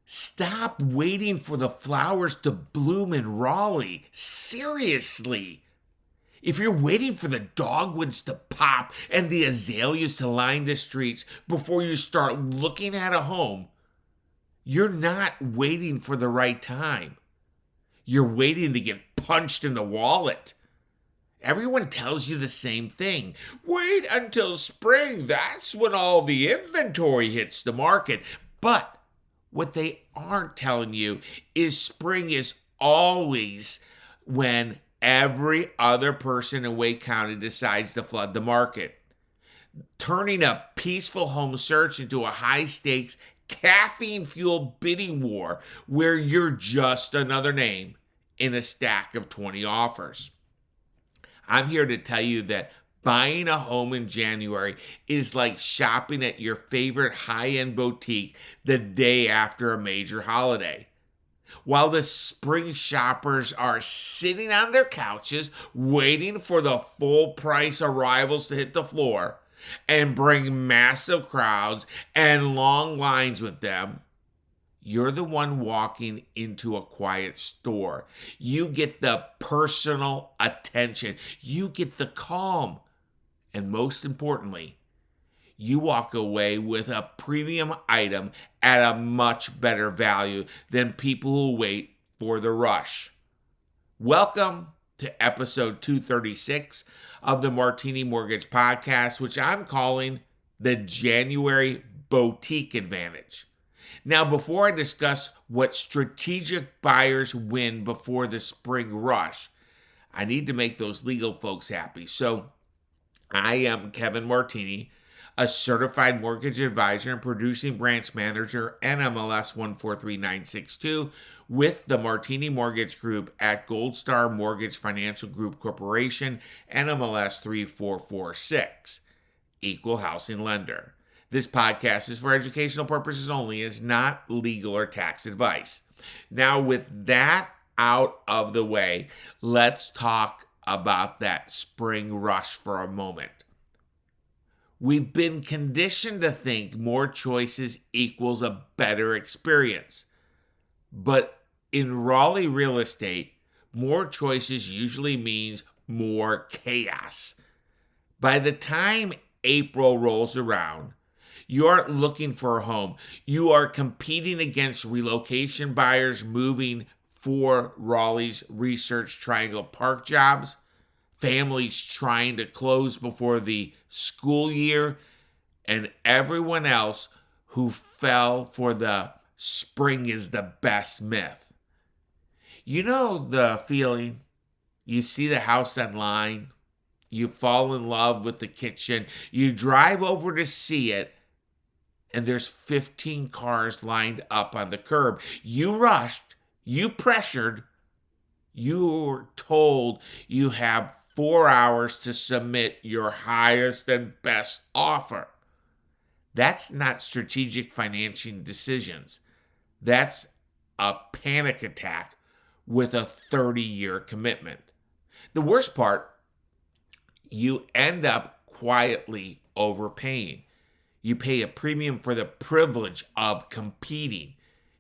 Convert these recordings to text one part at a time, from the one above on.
Stop waiting for the flowers to bloom in Raleigh. Seriously. If you're waiting for the dogwoods to pop and the azaleas to line the streets before you start looking at a home, you're not waiting for the right time. You're waiting to get punched in the wallet. Everyone tells you the same thing. Wait until spring. That's when all the inventory hits the market. But what they aren't telling you is spring is always when every other person in Wake County decides to flood the market, turning a peaceful home search into a high-stakes, caffeine-fueled bidding war where you're just another name in a stack of 20 offers. I'm here to tell you that buying a home in January is like shopping at your favorite high-end boutique the day after a major holiday. While the spring shoppers are sitting on their couches waiting for the full price arrivals to hit the floor and bring massive crowds and long lines with them, you're the one walking into a quiet store. You get the personal attention. You get the calm. And most importantly, you walk away with a premium item at a much better value than people who wait for the rush. Welcome to episode 236 of the Martini Mortgage Podcast, which I'm calling the January Boutique Advantage. Now, before I discuss what strategic buyers win before the spring rush, I need to make those legal folks happy. So I am Kevin Martini, a certified mortgage advisor and producing branch manager, NMLS 143962, with the Martini Mortgage Group at Gold Star Mortgage Financial Group Corporation, NMLS 3446, equal housing lender. This podcast is for educational purposes only, is not legal or tax advice. Now, with that out of the way, let's talk about that spring rush for a moment. We've been conditioned to think more choices equals a better experience. But in Raleigh real estate, more choices usually means more chaos. By the time April rolls around, you aren't looking for a home. You are competing against relocation buyers moving for Raleigh's Research Triangle Park jobs, families trying to close before the school year, and everyone else who fell for the spring is the best myth. You know the feeling? You see the house online, you fall in love with the kitchen, you drive over to see it, and there's 15 cars lined up on the curb. You rushed, you pressured, you were told you have 4 hours to submit your highest and best offer. That's not strategic financing decisions. That's a panic attack with a 30-year commitment. The worst part, you end up quietly overpaying. You pay a premium for the privilege of competing.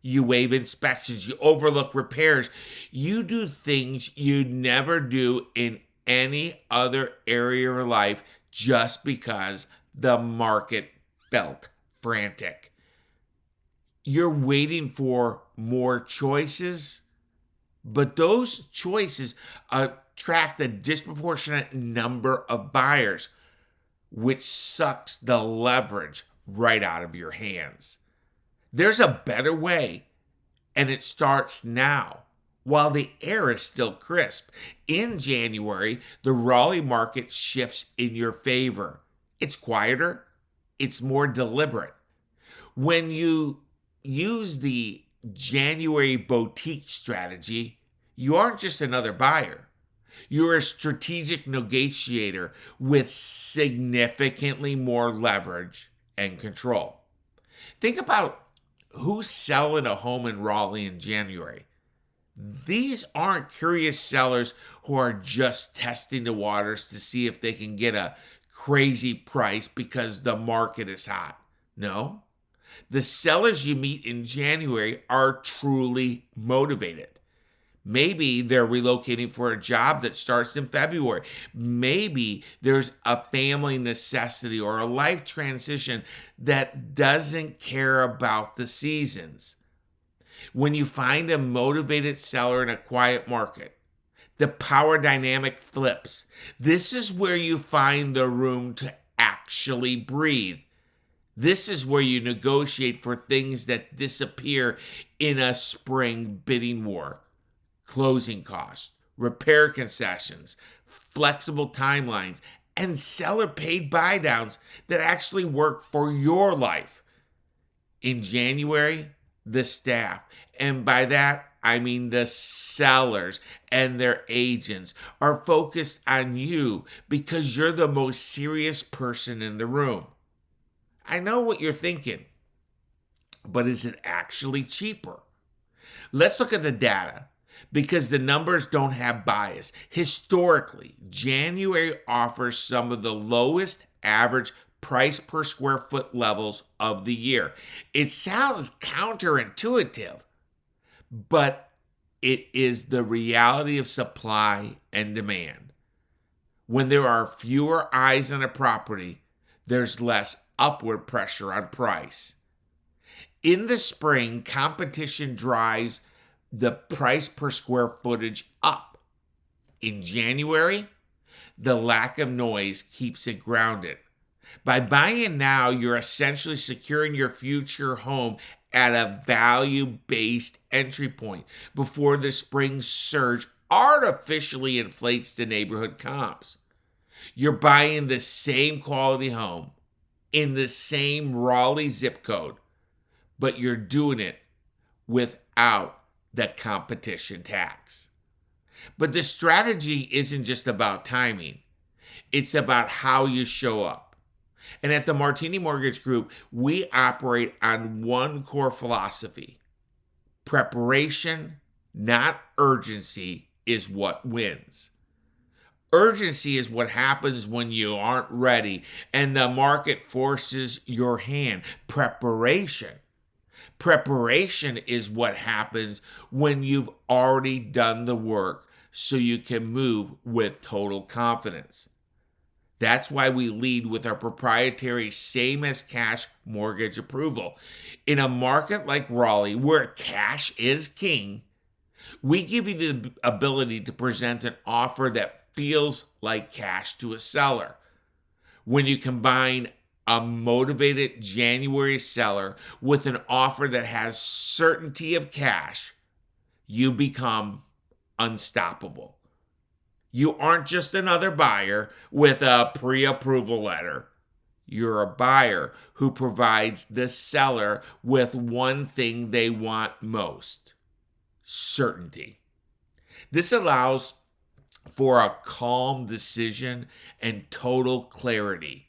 You waive inspections. You overlook repairs. You do things you'd never do in any other area of life just because the market felt frantic. You're waiting for more choices, but those choices attract a disproportionate number of buyers, which sucks the leverage right out of your hands. There's a better way, and it starts now, while the air is still crisp. In January, the Raleigh market shifts in your favor. It's quieter, it's more deliberate. When you use the January boutique strategy, you aren't just another buyer. You're a strategic negotiator with significantly more leverage and control. Think about who's selling a home in Raleigh in January. These aren't curious sellers who are just testing the waters to see if they can get a crazy price because the market is hot. No, The sellers you meet in January are truly motivated. Maybe they're relocating for a job that starts in February. Maybe there's a family necessity or a life transition that doesn't care about the seasons. When you find a motivated seller in a quiet market, the power dynamic flips. This is where you find the room to actually breathe. This is where you negotiate for things that disappear in a spring bidding war. Closing costs, repair concessions, flexible timelines, and seller paid buy downs that actually work for your life. In January, the staff, and by that I mean the sellers and their agents, are focused on you because you're the most serious person in the room. I know what you're thinking, but is it actually cheaper? Let's look at the data. Because the numbers don't have bias. Historically, January offers some of the lowest average price per square foot levels of the year. It sounds counterintuitive, but it is the reality of supply and demand. When there are fewer eyes on a property, there's less upward pressure on price. In the spring, competition drives the price per square footage up. In January, the lack of noise keeps it grounded. By buying now, you're essentially securing your future home at a value-based entry point before the spring surge artificially inflates the neighborhood comps. You're buying the same quality home in the same Raleigh zip code, but you're doing it without the competition tax. But the strategy isn't just about timing. It's about how you show up. And at the Martini Mortgage Group, we operate on one core philosophy. Preparation, not urgency, is what wins. Urgency is what happens when you aren't ready and the market forces your hand. Preparation is what happens when you've already done the work so you can move with total confidence. That's why we lead with our proprietary same as cash mortgage approval. In a market like Raleigh, where cash is king, we give you the ability to present an offer that feels like cash to a seller. When you combine a motivated January seller with an offer that has certainty of cash, you become unstoppable. You aren't just another buyer with a pre-approval letter. You're a buyer who provides the seller with one thing they want most: certainty. This allows for a calm decision and total clarity.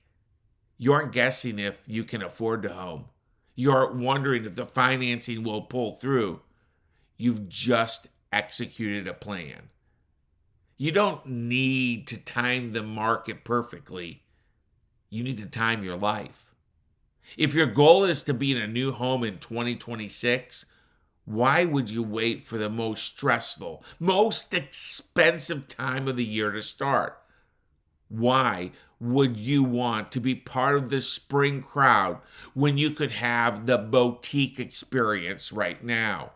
You aren't guessing if you can afford the home. You aren't wondering if the financing will pull through. You've just executed a plan. You don't need to time the market perfectly. You need to time your life. If your goal is to be in a new home in 2026, why would you wait for the most stressful, most expensive time of the year to start? Why would you want to be part of the spring crowd when you could have the boutique experience right now?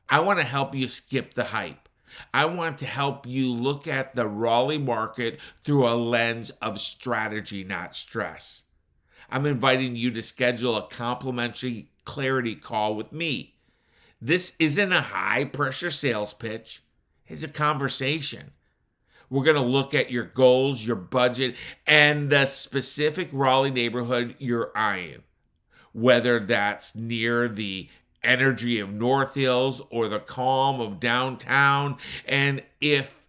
I want to help you skip the hype. I want to help you look at the Raleigh market through a lens of strategy, not stress. I'm inviting you to schedule a complimentary clarity call with me. This isn't a high-pressure sales pitch. It's a conversation. We're going to look at your goals, your budget, and the specific Raleigh neighborhood you're eyeing, whether that's near the energy of North Hills or the calm of downtown, and if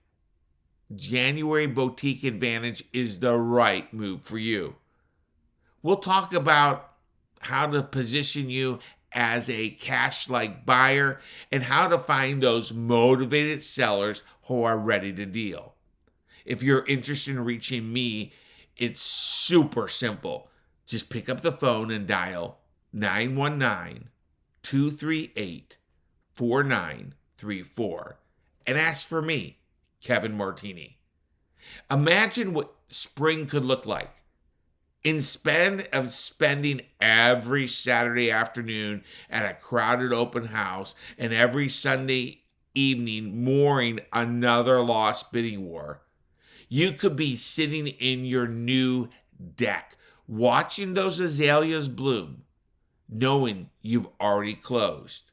January Boutique Advantage is the right move for you. We'll talk about how to position you as a cash-like buyer and how to find those motivated sellers who are ready to deal. If you're interested in reaching me, it's super simple. Just pick up the phone and dial 919-238-4934 and ask for me, Kevin Martini. Imagine what spring could look like. Instead of spending every Saturday afternoon at a crowded open house and every Sunday evening mooring another lost bidding war, you could be sitting in your new deck, watching those azaleas bloom, knowing you've already closed.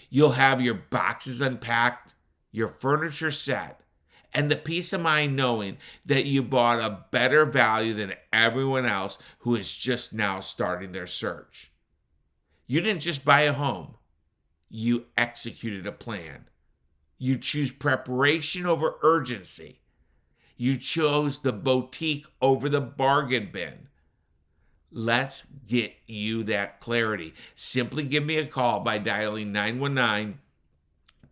You'll have your boxes unpacked, your furniture set, and the peace of mind knowing that you bought a better value than everyone else who is just now starting their search. You didn't just buy a home. You executed a plan. You choose preparation over urgency. You chose the boutique over the bargain bin. Let's get you that clarity. Simply give me a call by dialing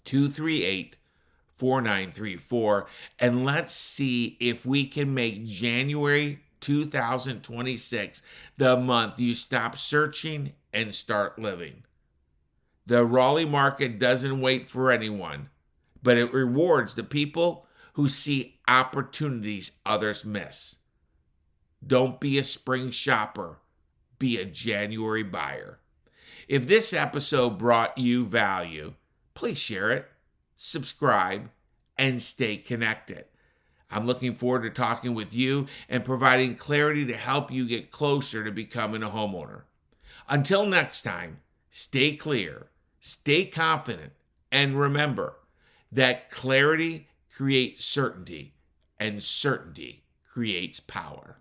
919-238-4934, and let's see if we can make January 2026 the month you stop searching and start living. The Raleigh market doesn't wait for anyone, but it rewards the people who see opportunities others miss. Don't be a spring shopper. Be a January buyer. If this episode brought you value, please share it, subscribe, and stay connected. I'm looking forward to talking with you and providing clarity to help you get closer to becoming a homeowner. Until next time, stay clear, stay confident, and remember that clarity creates certainty, and certainty creates power.